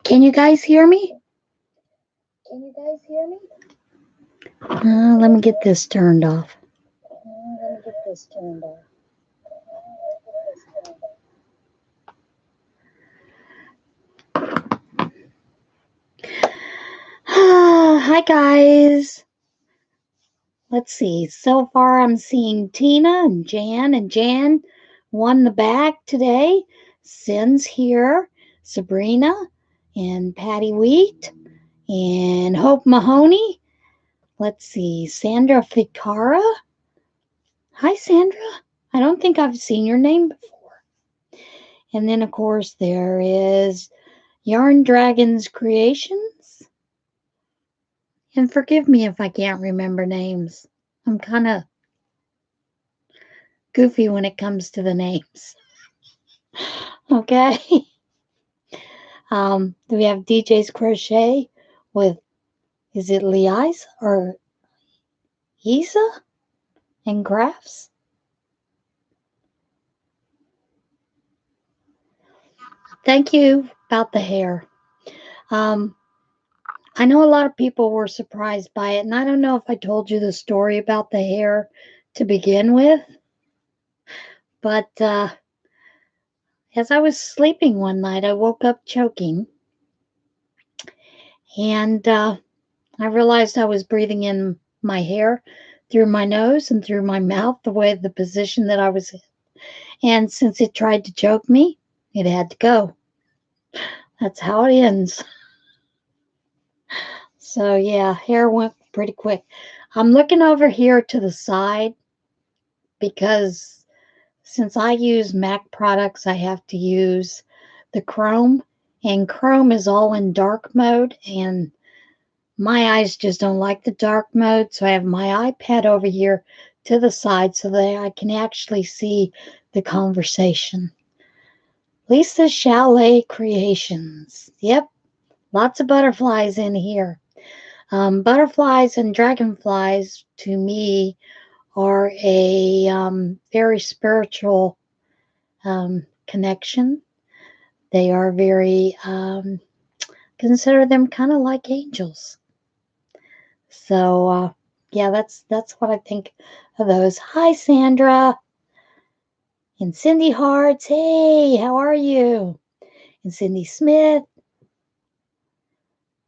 Can you guys hear me? Let me get this turned off. Hi guys. Let's see. So far I'm seeing Tina and Jan won the bag today. Sin's here. Sabrina and Patty Wheat and Hope Mahoney. Let's see. Sandra Ficara. Hi Sandra. I don't think I've seen your name before. And then of course there is Yarn Dragons Creations. And forgive me if I can't remember names. I'm kind of goofy when it comes to the names. Okay. We have DJ's Crochet with, is it Liza or Isa and Crafts? Thank you about the hair. I know a lot of people were surprised by it, and I don't know if I told you the story about the hair to begin with, but as I was sleeping one night, I woke up choking, and I realized I was breathing in my hair through my nose and through my mouth, the position that I was in. And since it tried to choke me, it had to go. That's how it ends. So yeah, hair went pretty quick. I'm looking over here to the side because since I use Mac products, I have to use the Chrome, and Chrome is all in dark mode, and my eyes just don't like the dark mode, so I have my iPad over here to the side so that I can actually see the conversation. Lisa Chalet Creations. Yep, lots of butterflies in here. Butterflies and dragonflies, to me, are a very spiritual connection. They are very, consider them kind of like angels. So, yeah, that's what I think of those. Hi, Sandra. And Cindy Hearts. Hey, how are you? And Cindy Smith.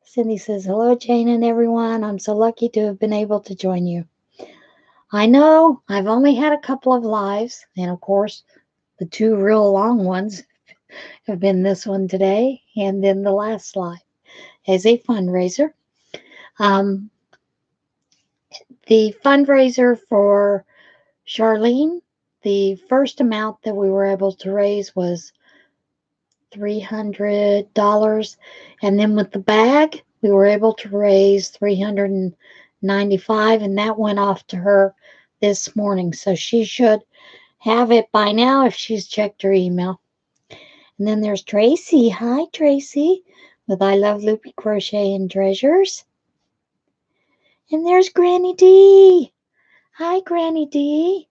Cindy says, hello, Jane and everyone. I'm so lucky to have been able to join you. I know I've only had a couple of lives, and of course, the two real long ones have been this one today and then the last live as a fundraiser. The fundraiser for Charlene, the first amount that we were able to raise was $300, and then with the bag, we were able to raise $395, and that went off to her this morning. So she should have it by now if she's checked her email. And then there's Tracy. Hi, Tracy, with I Love Loopy Crochet and Treasures. And there's Granny D. Hi, Granny D.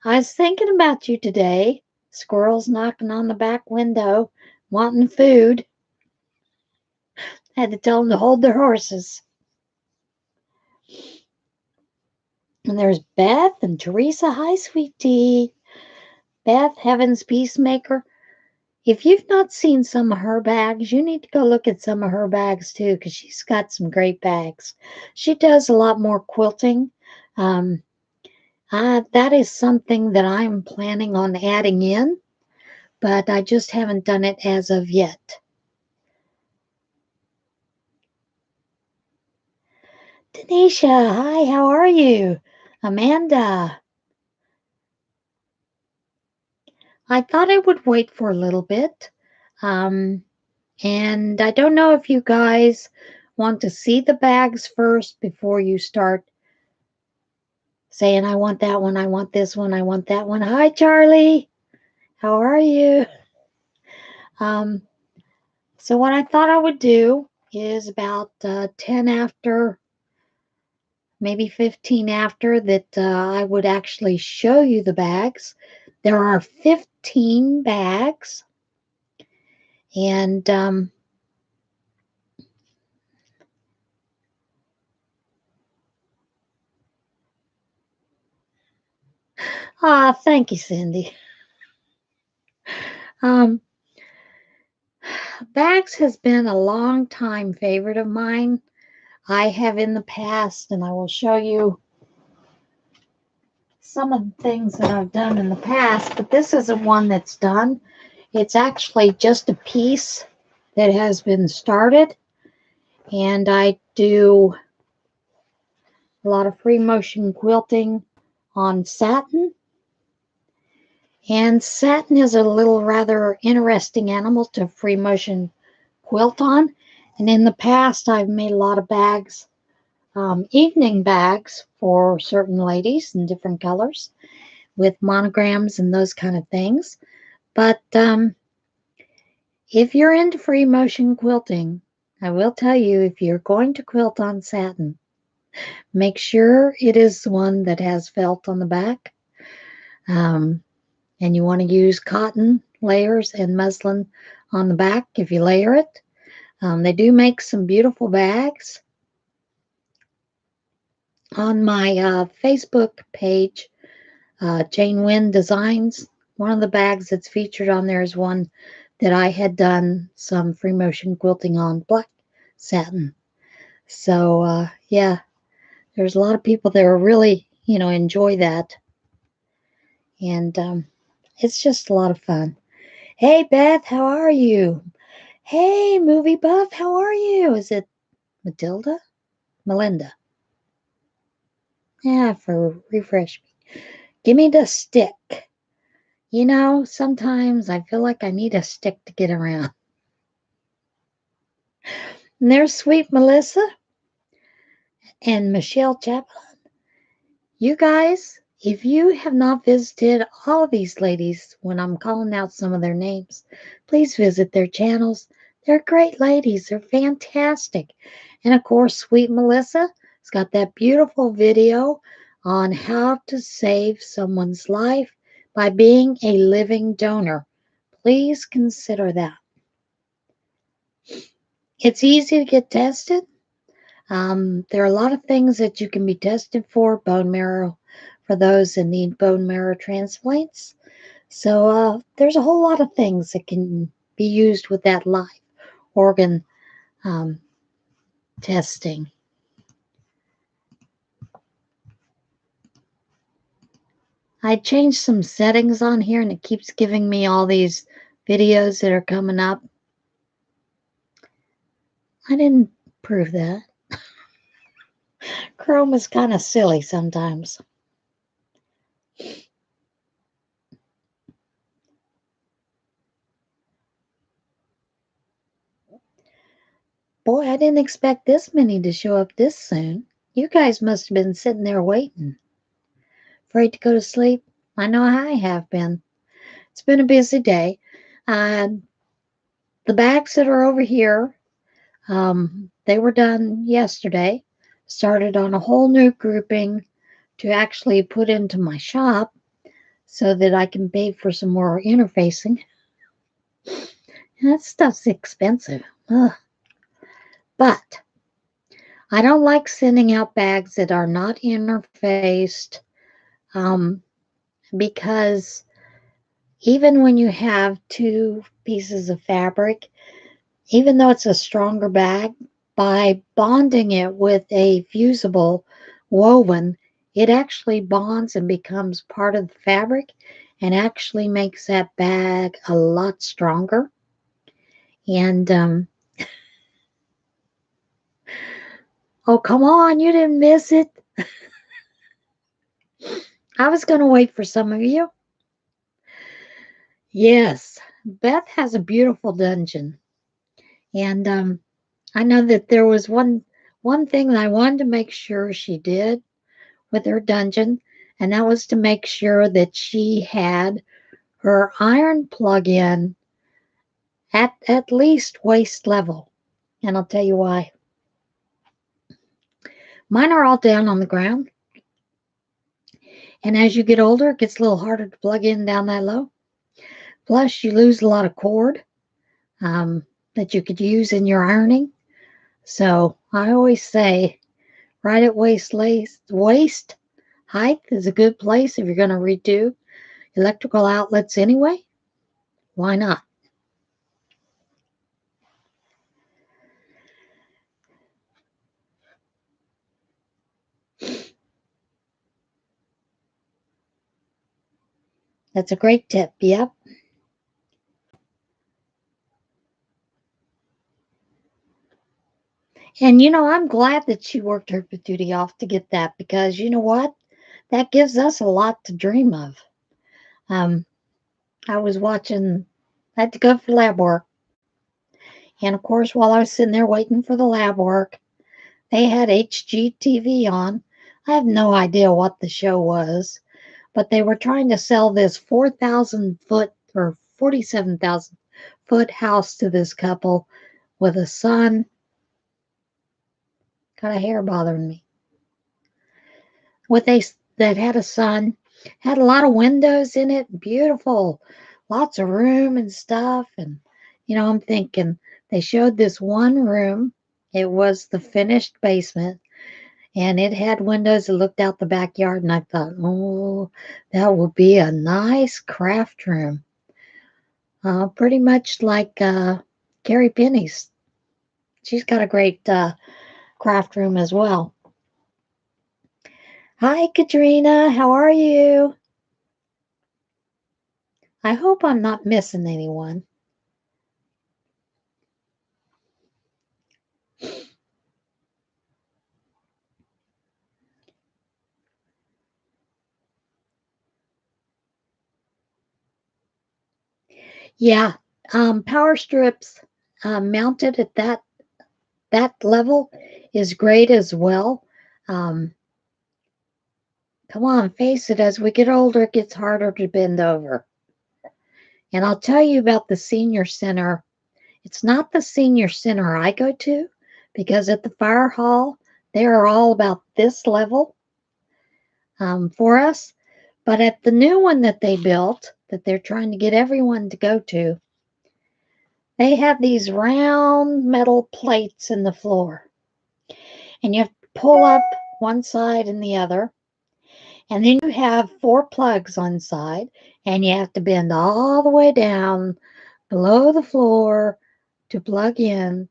I was thinking about you today. Squirrels knocking on the back window, wanting food. Had to tell them to hold their horses. And there's Beth and Teresa. Hi, sweet tea. Beth, Heaven's Peacemaker. If you've not seen some of her bags, you need to go look at some of her bags too, because she's got some great bags. She does a lot more quilting. That is something that I'm planning on adding in, but I just haven't done it as of yet. Tanisha, hi, how are you? Amanda. I thought I would wait for a little bit. And I don't know if you guys want to see the bags first before you start saying, I want that one, I want this one, I want that one. Hi, Charlie. How are you? So what I thought I would do is about 10 after, maybe 15 after that, I would actually show you the bags. There are 15 bags, and Ah, thank you, Cindy. Um, Bags has been a long time favorite of mine. I have in the past, and I will show you some of the things that I've done in the past, but this isn't one that's done. It's actually just a piece that has been started, and I do a lot of free motion quilting on satin. And satin is a little rather interesting animal to free motion quilt on. And in the past, I've made a lot of bags, evening bags for certain ladies in different colors with monograms and those kind of things. But if you're into free motion quilting, I will tell you, if you're going to quilt on satin, make sure it is the one that has felt on the back. And you want to use cotton layers and muslin on the back if you layer it. They do make some beautiful bags. On my Facebook page, Jane Wynn Designs, one of the bags that's featured on there is one that I had done some free motion quilting on black satin. So, yeah, there's a lot of people that are really, enjoy that. And it's just a lot of fun. Hey, Beth, how are you? Hey, movie buff, how are you? Is it Matilda? Melinda. Yeah, for refresh me. Give me the stick. Sometimes I feel like I need a stick to get around. And there's sweet Melissa and Michelle Chaplin. You guys, if you have not visited all of these ladies when I'm calling out some of their names, please visit their channels. They're great ladies. They're fantastic. And of course, sweet Melissa has got that beautiful video on how to save someone's life by being a living donor. Please consider that. It's easy to get tested. There are a lot of things that you can be tested for. Bone marrow for those that need bone marrow transplants. So there's a whole lot of things that can be used with that live organ testing. I changed some settings on here and it keeps giving me all these videos that are coming up. I didn't prove that. Chrome is kind of silly sometimes. Boy, I didn't expect this many to show up this soon. You guys must have been sitting there waiting. Afraid to go to sleep? I know I have been. It's been a busy day. The bags that are over here, they were done yesterday. Started on a whole new grouping to actually put into my shop so that I can pay for some more interfacing. And that stuff's expensive. Ugh. But I don't like sending out bags that are not interfaced because even when you have two pieces of fabric, even though it's a stronger bag, by bonding it with a fusible woven, it actually bonds and becomes part of the fabric and actually makes that bag a lot stronger. And, oh, come on, you didn't miss it. I was going to wait for some of you. Yes, Beth has a beautiful dungeon. And I know that there was one thing that I wanted to make sure she did with her dungeon, and that was to make sure that she had her iron plug-in at least waist level. And I'll tell you why. Mine are all down on the ground. And as you get older, it gets a little harder to plug in down that low. Plus, you lose a lot of cord that you could use in your ironing. So I always say, right at waist height is a good place if you're going to redo electrical outlets anyway. Why not? That's a great tip. Yep. And I'm glad that she worked her duty off to get that, because you know what? That gives us a lot to dream of. I was watching, I had to go for lab work. And of course, while I was sitting there waiting for the lab work, they had HGTV on. I have no idea what the show was, but they were trying to sell this 4,000 foot or 47,000 foot house to this couple with a son. Got a hair bothering me. That had a son, had a lot of windows in it, beautiful, lots of room and stuff. And I'm thinking, they showed this one room. It was the finished basement, and it had windows that looked out the backyard. And I thought, oh, that would be a nice craft room, pretty much like Carrie Penny's. She's got a great craft room as well. Hi, Katrina. How are you? I hope I'm not missing anyone. Yeah, power strips mounted at that level is great as well. Um, Come on, face it. As we get older, it gets harder to bend over. And I'll tell you about the senior center. It's not the senior center I go to, because at the fire hall, they are all about this level for us. But at the new one that they built, that they're trying to get everyone to go to, they have these round metal plates in the floor. And you have to pull up one side and the other. And then you have 4 plugs on side, and you have to bend all the way down below the floor to plug in.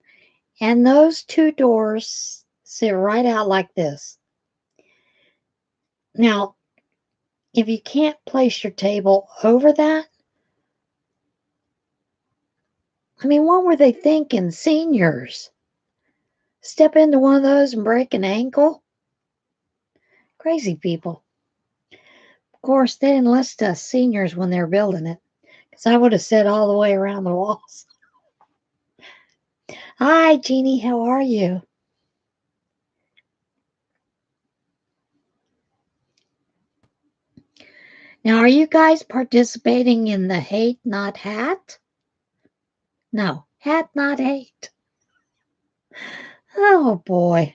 And those 2 doors sit right out like this. Now, if you can't place your table over that, I mean, what were they thinking? Seniors step into one of those and break an ankle? Crazy people. Of course, they didn't list us seniors when they were building it, because I would have sat all the way around the walls. Hi, Jeannie. How are you? Now, are you guys participating in the hate, not hat? No, hat, not hate. Oh, boy.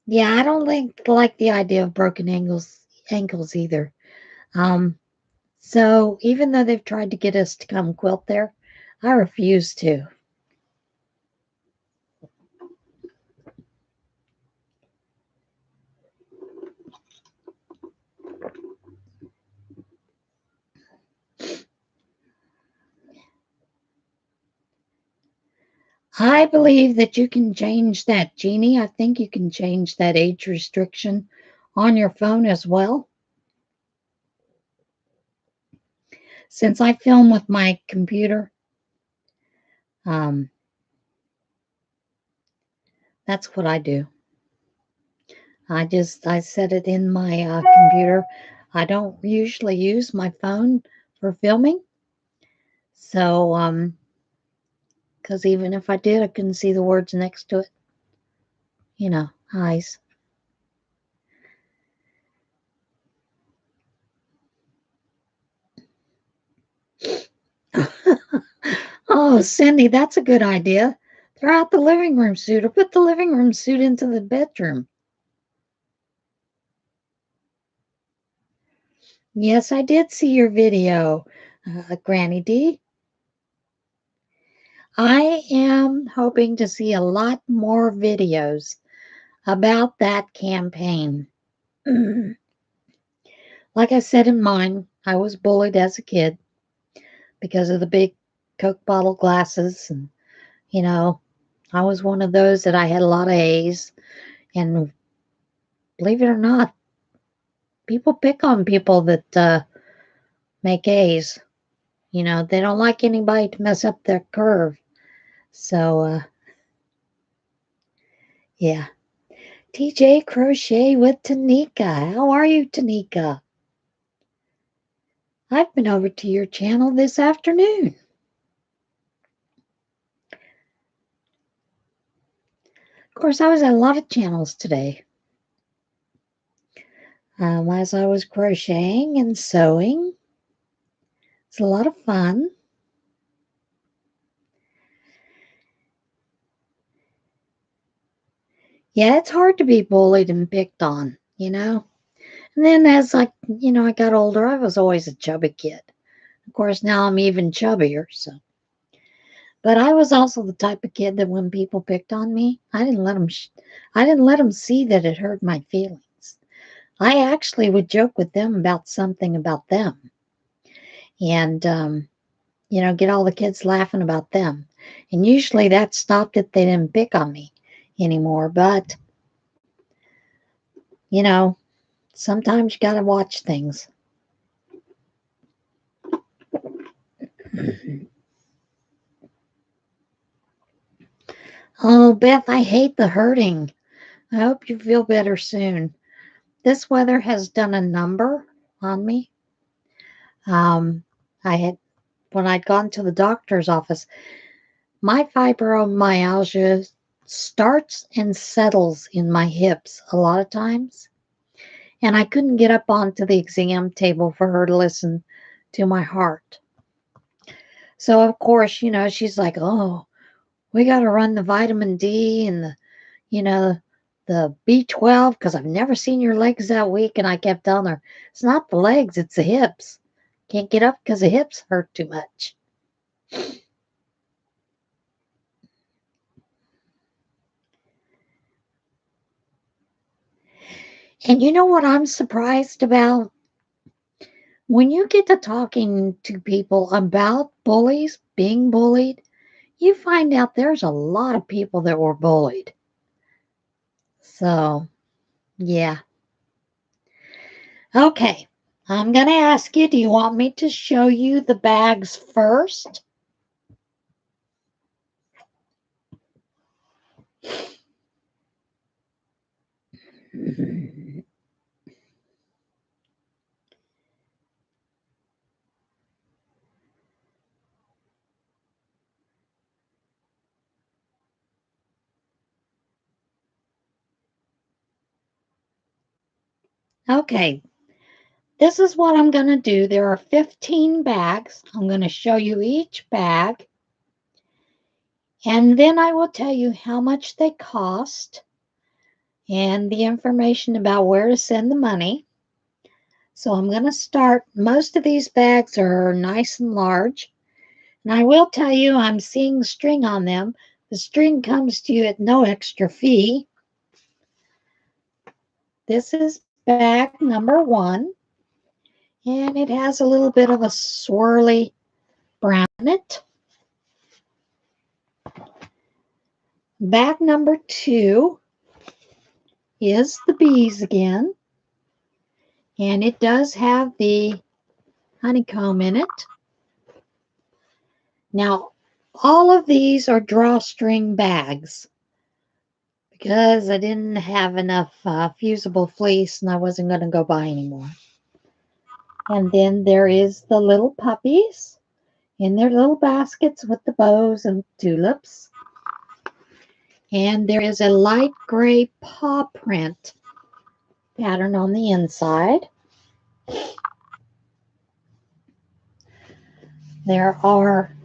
Yeah, I don't like the idea of broken ankles either. So even though they've tried to get us to come quilt there, I refuse to. I believe that you can change that, Jeannie. I think you can change that age restriction on your phone as well. Since I film with my computer, that's what I do. I set it in my computer. I don't usually use my phone for filming. So, because even if I did, I couldn't see the words next to it. Eyes. Oh, Cindy, that's a good idea. Throw out the living room suit, or put the living room suit into the bedroom. Yes, I did see your video, Granny D. I am hoping to see a lot more videos about that campaign. Like I said in mine, I was bullied as a kid because of the big Coke bottle glasses. And, you know, I was one of those that I had a lot of A's. And believe it or not, people pick on people that make A's. They don't like anybody to mess up their curve. So, yeah. TJ Crochet with Tanika. How are you, Tanika? I've been over to your channel this afternoon. Of course, I was at a lot of channels today. As I was crocheting and sewing. It's a lot of fun. Yeah, it's hard to be bullied and picked on. And then as I got older, I was always a chubby kid. Of course, now I'm even chubbier, so. But I was also the type of kid that when people picked on me, I didn't let them see that it hurt my feelings. I actually would joke with them about something about them, and get all the kids laughing about them. And usually that stopped it. They didn't pick on me anymore. But you know, sometimes you got to watch things. Oh, Beth, I hate the hurting. I hope you feel better soon. This weather has done a number on me. Um, I had, when I'd gone to the doctor's office, my fibromyalgia starts and settles in my hips a lot of times. And I couldn't get up onto the exam table for her to listen to my heart. So, of course, she's like, oh, we got to run the vitamin D and the B12 because I've never seen your legs that weak. And I kept telling her, it's not the legs, it's the hips. Can't get up because the hips hurt too much. And you know what I'm surprised about? When you get to talking to people about bullies, being bullied, you find out there's a lot of people that were bullied. So, yeah. Okay. I'm going to ask you, do you want me to show you the bags first? Okay. This is what I'm going to do. There are 15 bags. I'm going to show you each bag. And then I will tell you how much they cost and the information about where to send the money. So I'm going to start. Most of these bags are nice and large. And I will tell you, I'm seeing string on them. The string comes to you at no extra fee. This is bag number 1. And it has a little bit of a swirly brown in it. Bag number 2 is the bees again. And it does have the honeycomb in it. Now, all of these are drawstring bags because I didn't have enough fusible fleece and I wasn't going to go buy anymore. And then there is the little puppies in their little baskets with the bows and tulips. And there is a light gray paw print pattern on the inside. There are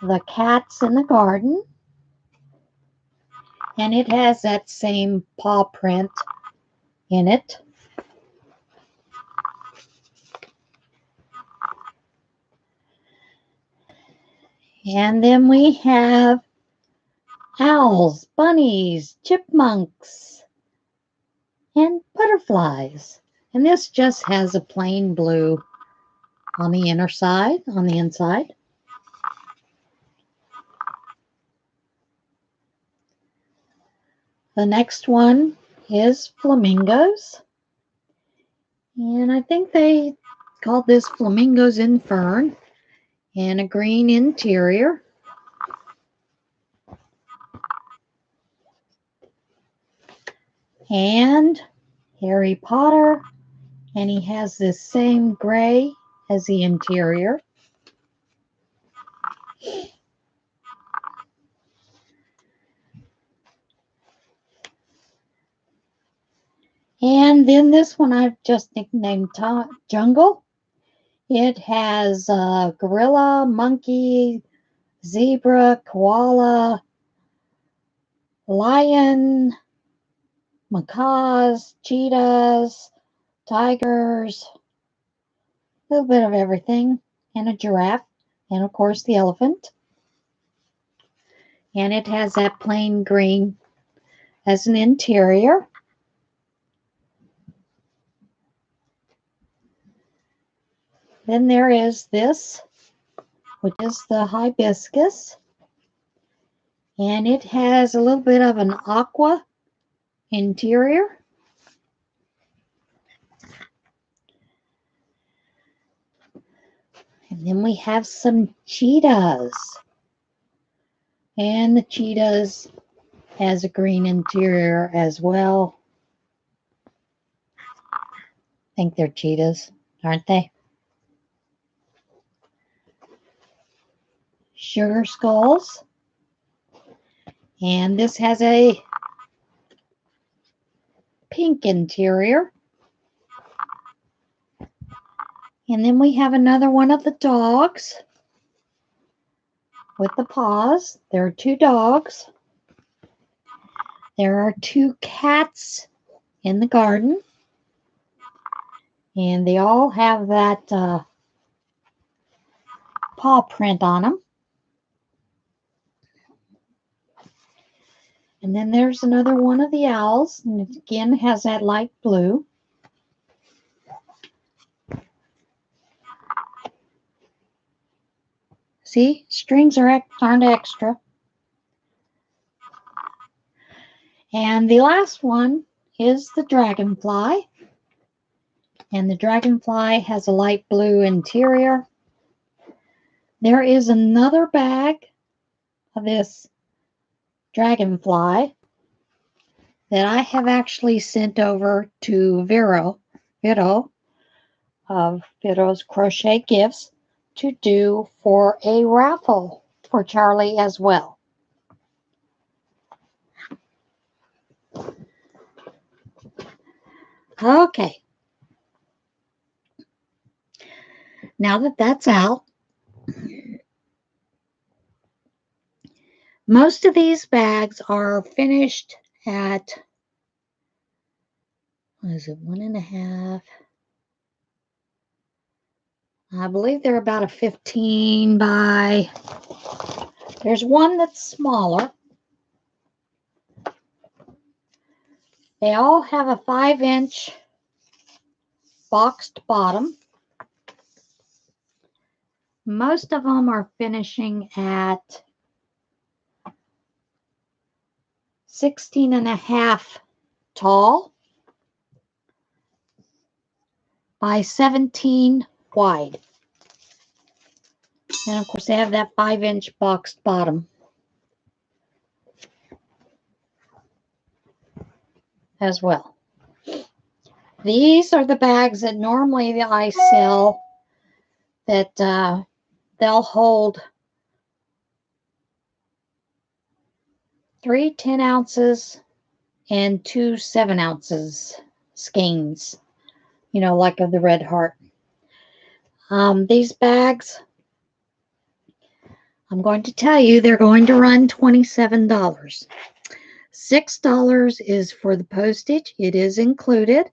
the cats in the garden. And it has that same paw print in it. And then we have owls, bunnies, chipmunks, and butterflies. And this just has a plain blue on the inner side, on the inside. The next one is flamingos. And I think they called this Flamingos in Fern, and a green interior. And Harry Potter, and he has this same gray as the interior. And then this one I've just nicknamed Jungle. It has gorilla, monkey, zebra, koala, lion, macaws, cheetahs, tigers, a little bit of everything, and a giraffe, and of course the elephant. And it has that plain green as an interior. Then there is this, which is the hibiscus. And it has a little bit of an aqua interior. And then we have some cheetahs. And the cheetahs has a green interior as well. I think they're cheetahs, aren't they? Sugar skulls. And this has a pink interior. And then we have another one of the dogs with the paws. There are two dogs. There are two cats in the garden. And they all have that paw print on them. And then there's another one of the owls, and it again has that light blue. See, strings aren't extra. And the last one is the dragonfly. And the dragonfly has a light blue interior. There is another bag of this dragonfly that I have actually sent over to Vero of Vero's Crochet Gifts to do for a raffle for Charlie as well. Okay. Now that that's out, most of these bags are finished at, what is it, 1.5? I believe they're about a 15 by, there's one that's smaller. They all have a 5-inch boxed bottom. Most of them are finishing at 16.5 tall by 17 wide. And of course they have that 5-inch boxed bottom as well. These are the bags that normally I sell that they'll hold 3 10 ounces and 2 7 ounces skeins, you know, like of the Red Heart. These bags, I'm going to tell you, they're going to run $27. $6 is for the postage. It is included.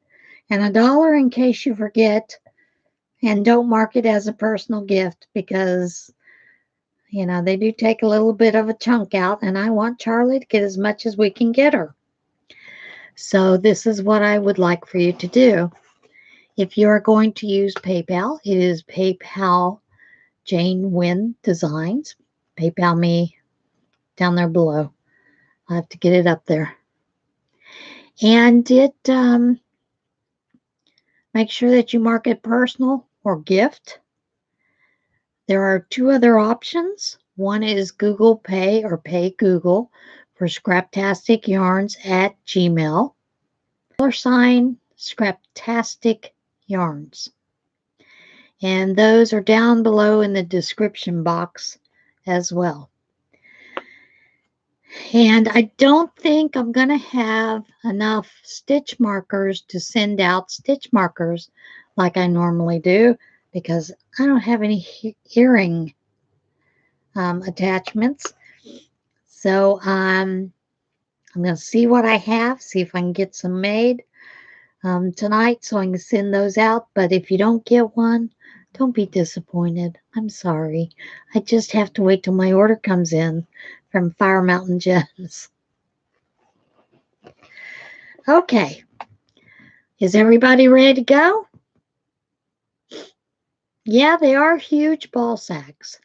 And $1 in case you forget. And don't mark it as a personal gift because, you know, they do take a little bit of a chunk out. And I want Charlie to get as much as we can get her. So this is what I would like for you to do. If you are going to use PayPal, it is PayPal Jane Wynn Designs. PayPal me down there below. I have to get it up there. And make sure that you mark it personal or gift. There are two other options. One is Google Pay or Pay Google for ScrapTasticyarns at Gmail. $, ScrapTasticyarns. And those are down below in the description box as well. And I don't think I'm going to have enough stitch markers to send out stitch markers like I normally do, because I don't have any earring attachments. So I'm going to see what I have, see if I can get some made tonight so I can send those out. But if you don't get one, don't be disappointed. I'm sorry. I just have to wait till my order comes in from Fire Mountain Gems. Okay. Is everybody ready to go? Yeah, they are huge ball sacks.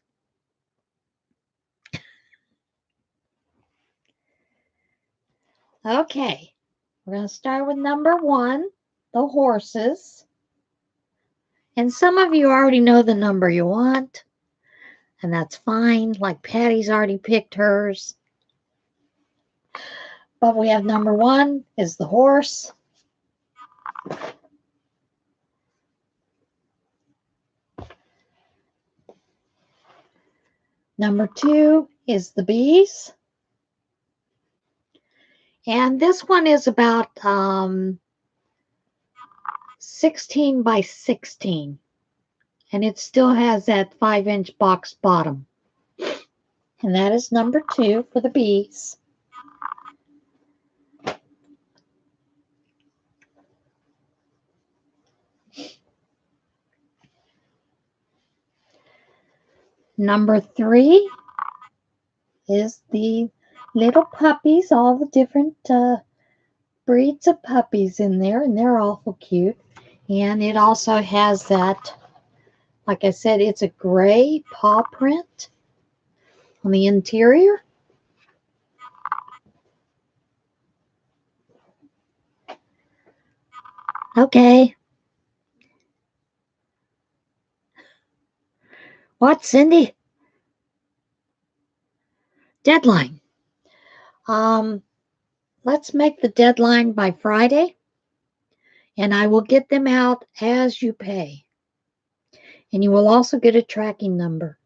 Okay. We're going to start with number 1, the horses. And some of you already know the number you want, and that's fine. Like Patty's already picked hers. But we have number 1 is the horse. Number 2 is the bees. And this one is about 16 by 16. And it still has that 5-inch box bottom. And that is number 2 for the bees. Number 3 is the little puppies, all the different breeds of puppies in there, and they're awful cute. And it also has that, like I said, it's a gray paw print on the interior. Okay. What, Cindy? Deadline. Let's make the deadline by Friday, and I will get them out as you pay. And you will also get a tracking number.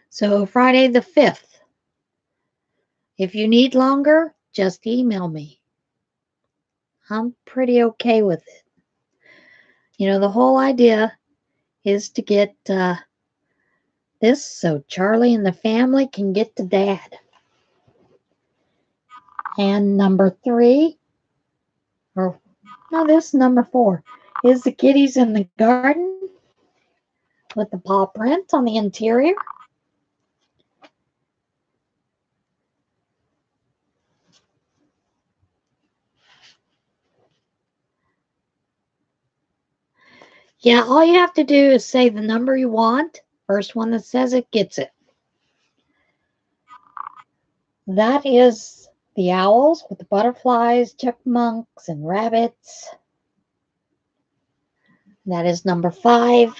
So Friday the 5th. If you need longer, just email me. I'm pretty okay with it. You know, the whole idea is to get this so Charlie and the family can get to Dad. And number 3, or no, this is number 4, is the kitties in the garden with the paw print on the interior. Yeah, all you have to do is say the number you want. First one that says it gets it. That is the owls with the butterflies, chipmunks, and rabbits. That is number 5.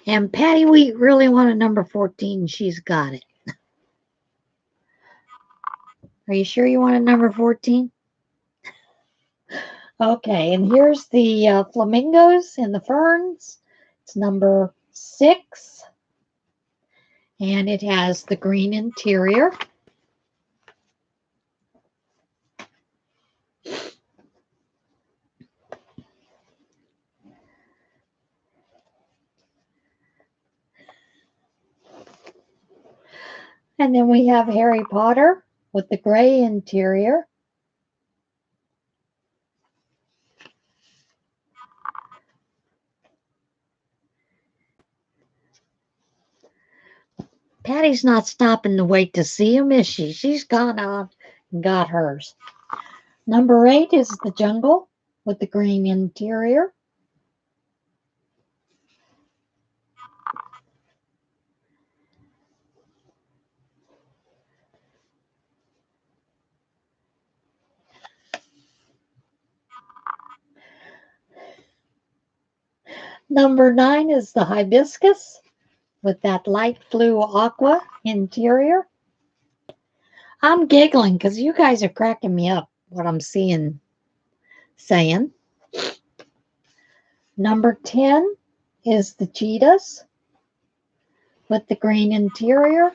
And Patty, we really want a number 14. She's got it. Are you sure you want a number 14? Okay, and here's the flamingos and the ferns. It's number 6. And it has the green interior. And then we have Harry Potter with the gray interior. Patty's not stopping to wait to see him, is she? She's gone on and got hers. Number 8 is the jungle with the green interior. Number 9 is the hibiscus with that light blue aqua interior. I'm giggling because you guys are cracking me up what I'm saying. Number 10 is the cheetahs with the green interior.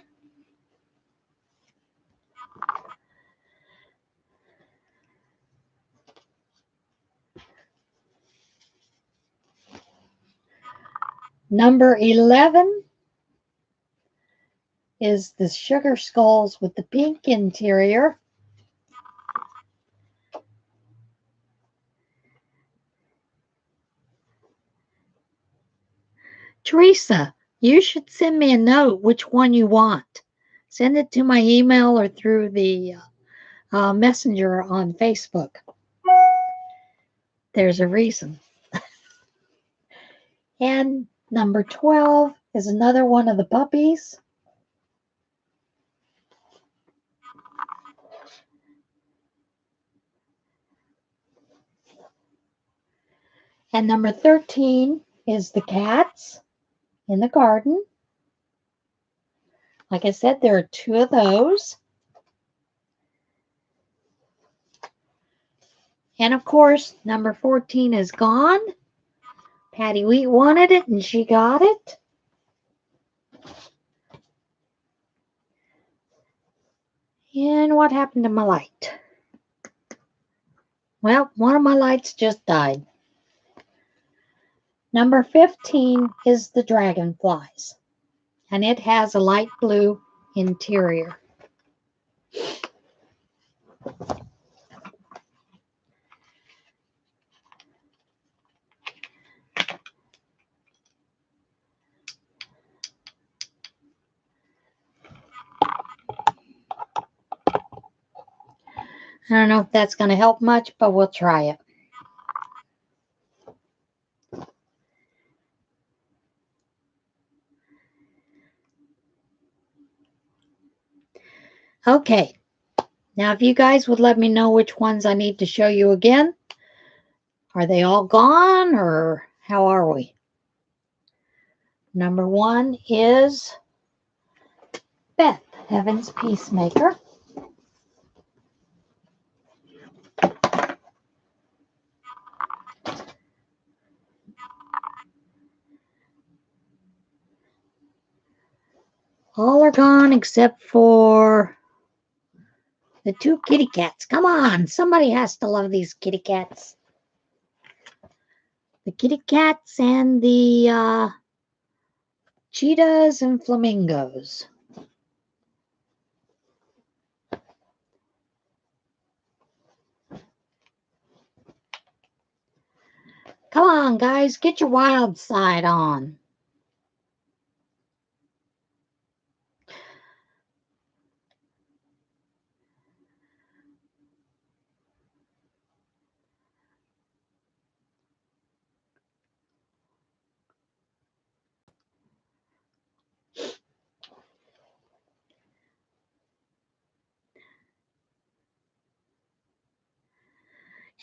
Number 11 is the sugar skulls with the pink interior. Teresa, you should send me a note which one you want. Send it to my email or through the messenger on Facebook. There's a reason. And number 12 is another one of the puppies. And number 13 is the cats in the garden. Like I said, there are 2 of those. And of course, number 14 is gone. Patty Wheat wanted it and she got it. And what happened to my light? Well, one of my lights just died. Number 15 is the dragonflies. And it has a light blue interior. I don't know if that's going to help much, but we'll try it. Okay. Now, if you guys would let me know which ones I need to show you again. Are they all gone or how are we? Number 1 is Beth, Heaven's Peacemaker. All are gone except for the 2 kitty cats. Come on, somebody has to love these kitty cats. The kitty cats and the cheetahs and flamingos. Come on, guys, get your wild side on.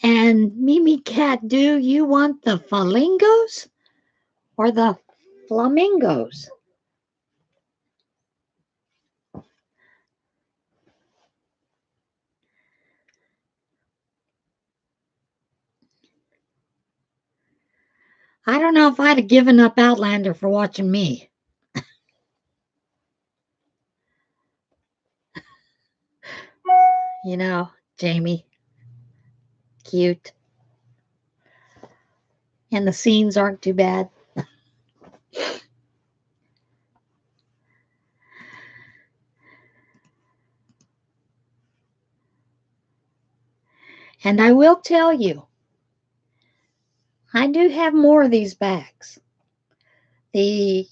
And Mimi Cat, do you want the flamingos or the flamingos? I don't know if I'd have given up Outlander for watching me. You know, Jamie. Cute. And the scenes aren't too bad. And I will tell you, I do have more of these bags. The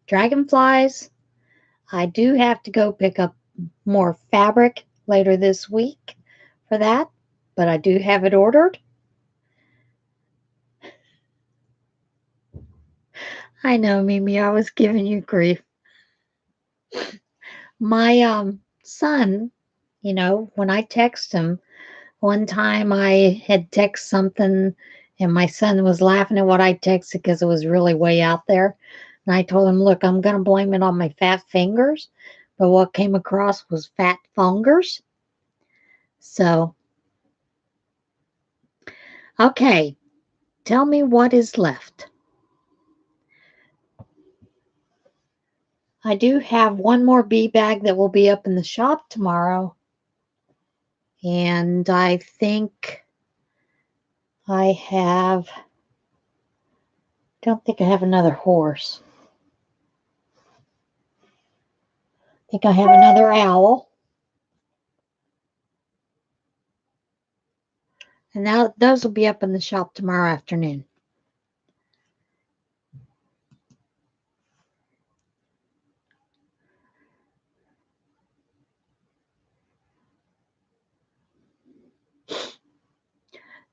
dragonflies, I do have to go pick up more fabric later this week for that, but I do have it ordered. I know, Mimi, I was giving you grief. My son, when I text him, one time I had text something and my son was laughing at what I texted because it was really way out there. And I told him, look, I'm going to blame it on my fat fingers. But what came across was fat fingers. So, okay, tell me what is left. I do have one more bee bag that will be up in the shop tomorrow. And I think don't think I have another horse. I think I have another owl. And now those will be up in the shop tomorrow afternoon.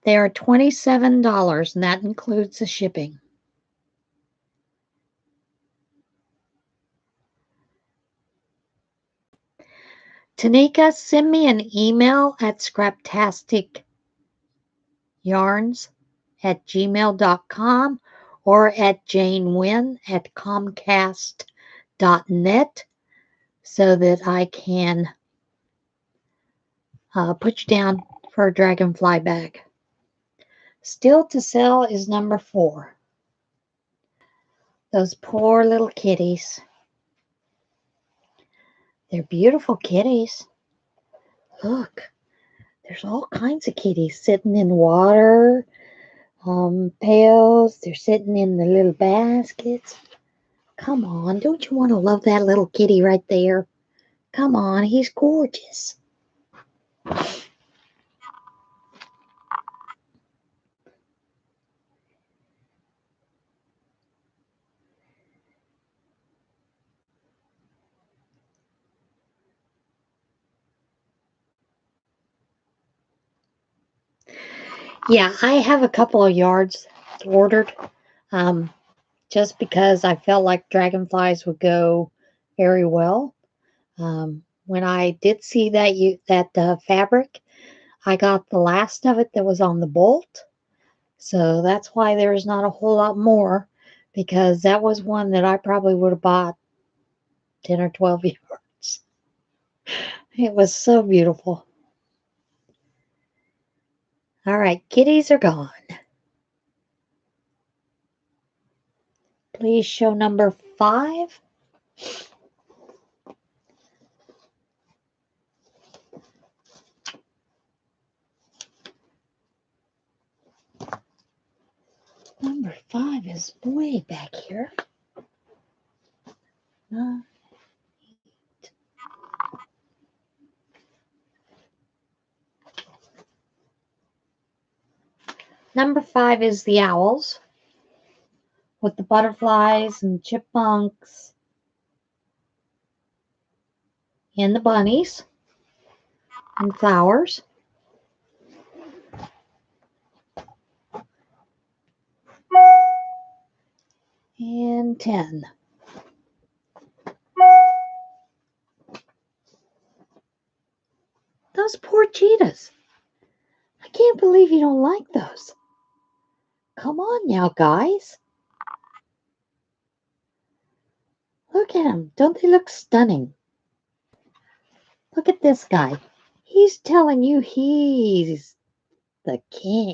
They are $27, and that includes the shipping. Tanika, send me an email at ScrapTasticyarns@gmail.com or at janewynn@comcast.net so that I can put you down for a dragonfly bag. Still to sell is number 4. Those poor little kitties. They're beautiful kitties. Look, there's all kinds of kitties sitting in water pails. They're sitting in the little baskets. Come on, don't you want to love that little kitty right there? Come on, he's gorgeous. Yeah, I have a couple of yards ordered just because I felt like dragonflies would go very well. When I did see that fabric, I got the last of it that was on the bolt. So that's why there's not a whole lot more, because that was one that I probably would have bought 10 or 12 yards. It was so beautiful. All right, kitties are gone. Please show number 5. Number 5 is way back here. 9, 8. Number 5 is the owls with the butterflies and chipmunks and the bunnies and flowers. And 10. Those poor cheetahs. I can't believe you don't like those. Come on now, guys. Look at them. Don't they look stunning? Look at this guy. He's telling you he's the king.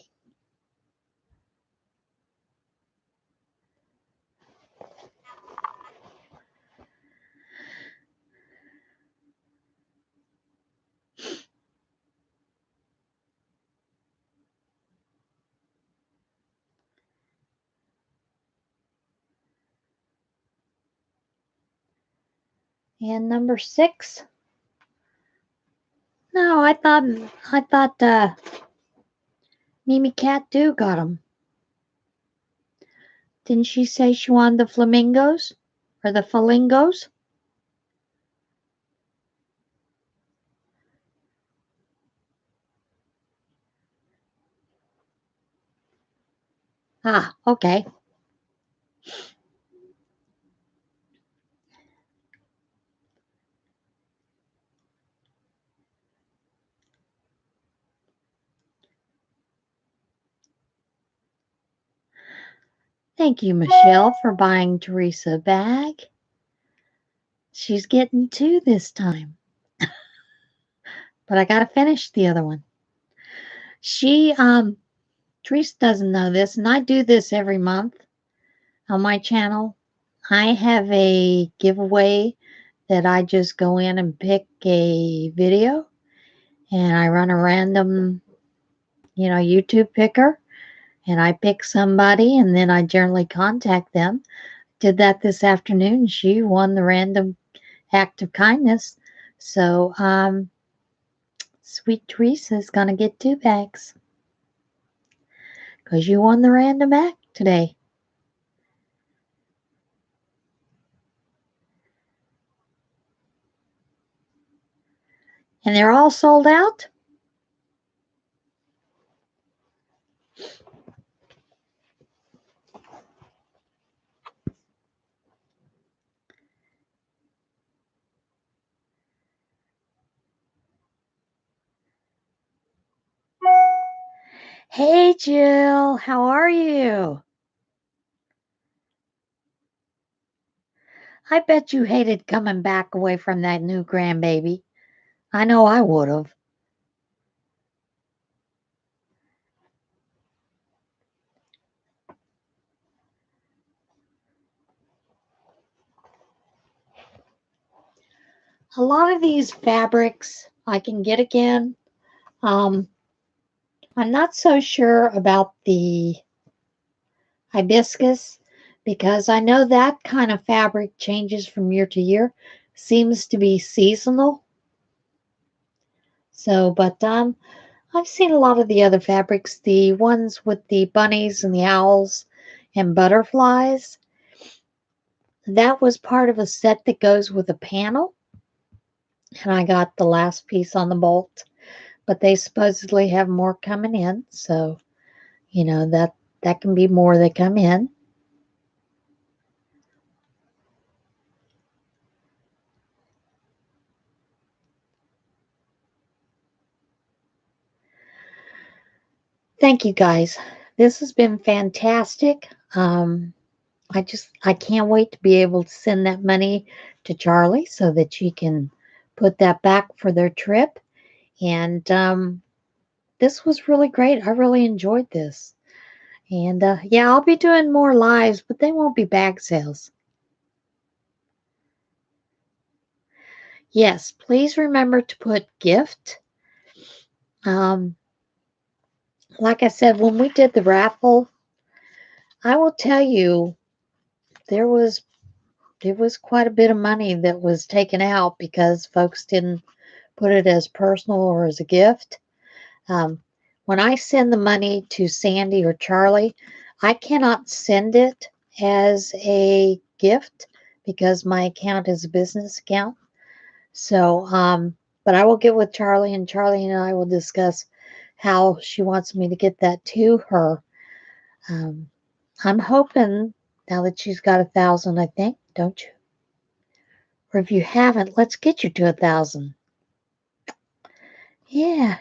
And number 6. No, I thought Mimi Cat Do got them. Didn't she say she wanted the flamingos? or the flamingos. Ah, okay. Thank you, Michelle, for buying Teresa a bag. She's getting two this time, but I got to finish the other one. Teresa doesn't know this, and I do this every month on my channel. I have a giveaway that I just go in and pick a video, and I run a random, YouTube picker, and I pick somebody, and then I generally contact them. Did that this afternoon. She won the random act of kindness. So, sweet Teresa is going to get 2 bags because you won the random act today. And they're all sold out? Hey, Jill, how are you? I bet you hated coming back away from that new grandbaby. I know I would have. A lot of these fabrics I can get again. I'm not so sure about the hibiscus because I know that kind of fabric changes from year to year, seems to be seasonal. So, but I've seen a lot of the other fabrics, the ones with the bunnies and the owls and butterflies. That was part of a set that goes with a panel, and I got the last piece on the bolt. But they supposedly have more coming in, so that can be more that come in. Thank you guys. This has been fantastic. I can't wait to be able to send that money to Charlie so that she can put that back for their trip. And this was really great. I really enjoyed this. And yeah, I'll be doing more lives, but they won't be bag sales. Yes, please remember to put gift. Like I said, when we did the raffle, I will tell you there was quite a bit of money that was taken out because folks didn't put it as personal or as a gift. When I send the money to Sandy or Charlie, I cannot send it as a gift because my account is a business account. So, but I will get with Charlie, and Charlie and I will discuss how she wants me to get that to her. I'm hoping now that she's got 1,000, I think, don't you? Or if you haven't, let's get you to 1,000. Yeah.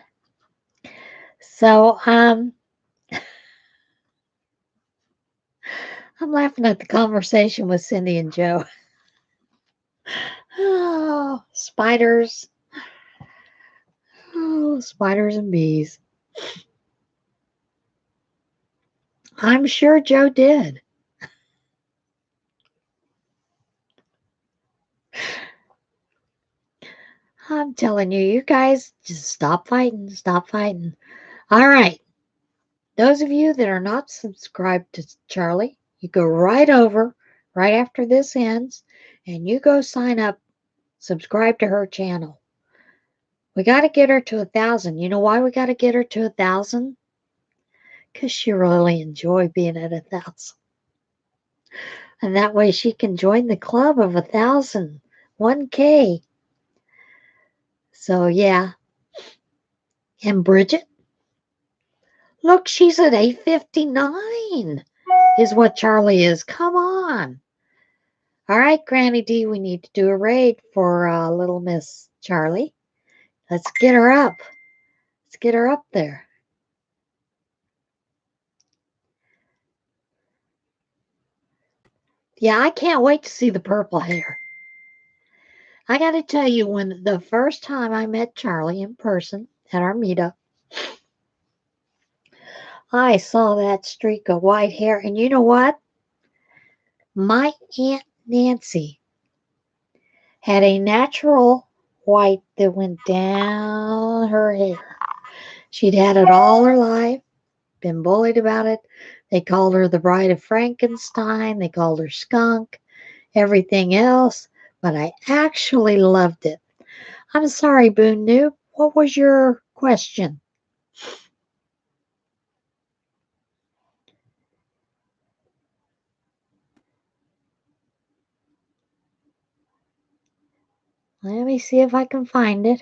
So, I'm laughing at the conversation with Cindy and Joe. Oh, spiders. Oh, spiders and bees. I'm sure Joe did. I'm telling you, you guys just stop fighting. Stop fighting. All right. Those of you that are not subscribed to Charlie, you go right over right after this ends and you go sign up, subscribe to her channel. We got to get her to 1,000. You know why we got to get her to 1,000? Because she really enjoyed being at 1,000. And that way she can join the club of 1,000, 1K. So yeah. And Bridget, look, she's at 859 is what Charlie is. Come on. All right, Granny D, we need to do a raid for little Miss Charlie. Let's get her up. Let's get her up there. Yeah, I can't wait to see the purple hair. I got to tell you, when the first time I met Charlie in person at our meetup, I saw that streak of white hair. And you know what? My Aunt Nancy had a natural white that went down her hair. She'd had it all her life, been bullied about it. They called her the Bride of Frankenstein. They called her skunk, everything else. But I actually loved it. I'm sorry, Boone Noob. What was your question? Let me see if I can find it.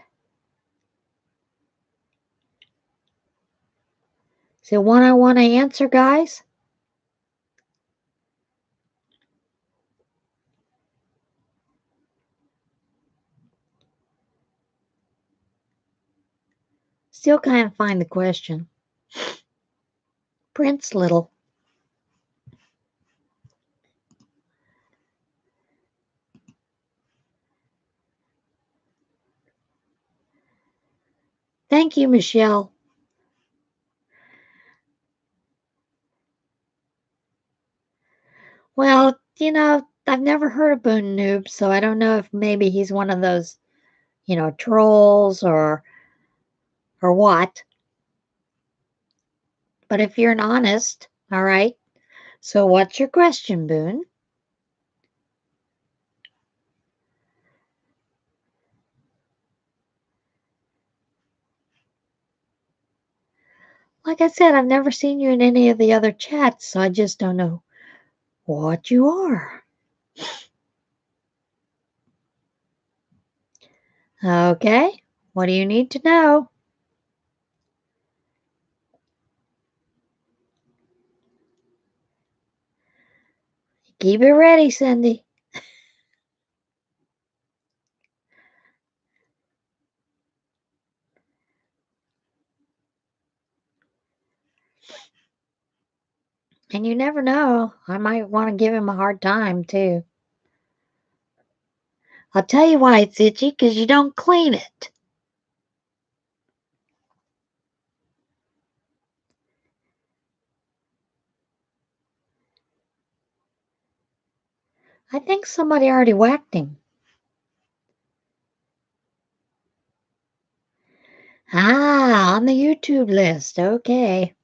Is it one I want to answer, guys? Still can't find the question. Prince Little. Thank you, Michelle. Well, I've never heard of Boone Noob, so I don't know if maybe he's one of those, trolls or what. But if you're an honest, all right. So what's your question, Boone? Like I said, I've never seen you in any of the other chats, so I just don't know what you are. Okay, what do you need to know? Keep it ready, Cindy. And you never know. I might want to give him a hard time, too. I'll tell you why it's itchy, because you don't clean it. I think somebody already whacked him. Ah, on the YouTube list. Okay.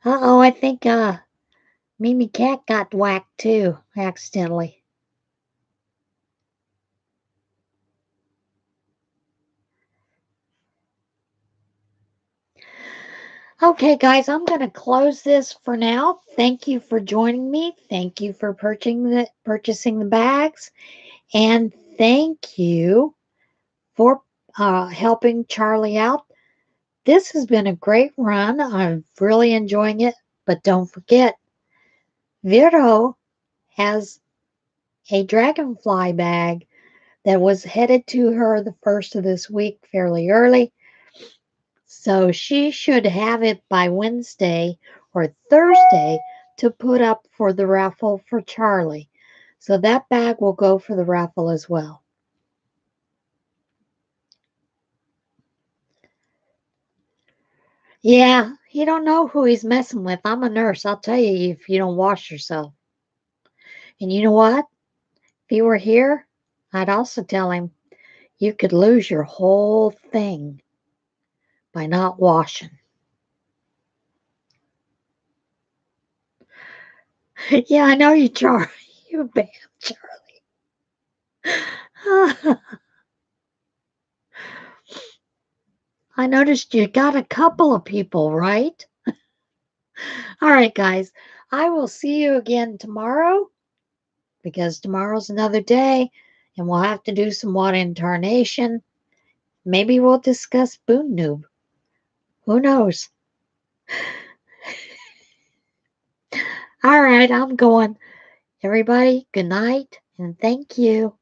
Uh-oh, I think Mimi Cat got whacked too, accidentally. Okay, guys, I'm going to close this for now. Thank you for joining me. Thank you for purchasing the bags. And thank you for helping Charlie out. This has been a great run. I'm really enjoying it. But don't forget, Vero has a dragonfly bag that was headed to her the first of this week fairly early. So she should have it by Wednesday or Thursday to put up for the raffle for Charlie. So that bag will go for the raffle as well. Yeah, you don't know who he's messing with. I'm a nurse. I'll tell you if you don't wash yourself. And you know what? If he were here, I'd also tell him you could lose your whole thing by not washing. Yeah, I know you, Charlie. You bam, Charlie. I noticed you got a couple of people, right? All right, guys. I will see you again tomorrow because tomorrow's another day and we'll have to do some water incarnation. Maybe we'll discuss Boon Noob. Who knows? All right, I'm going. Everybody, good night and thank you.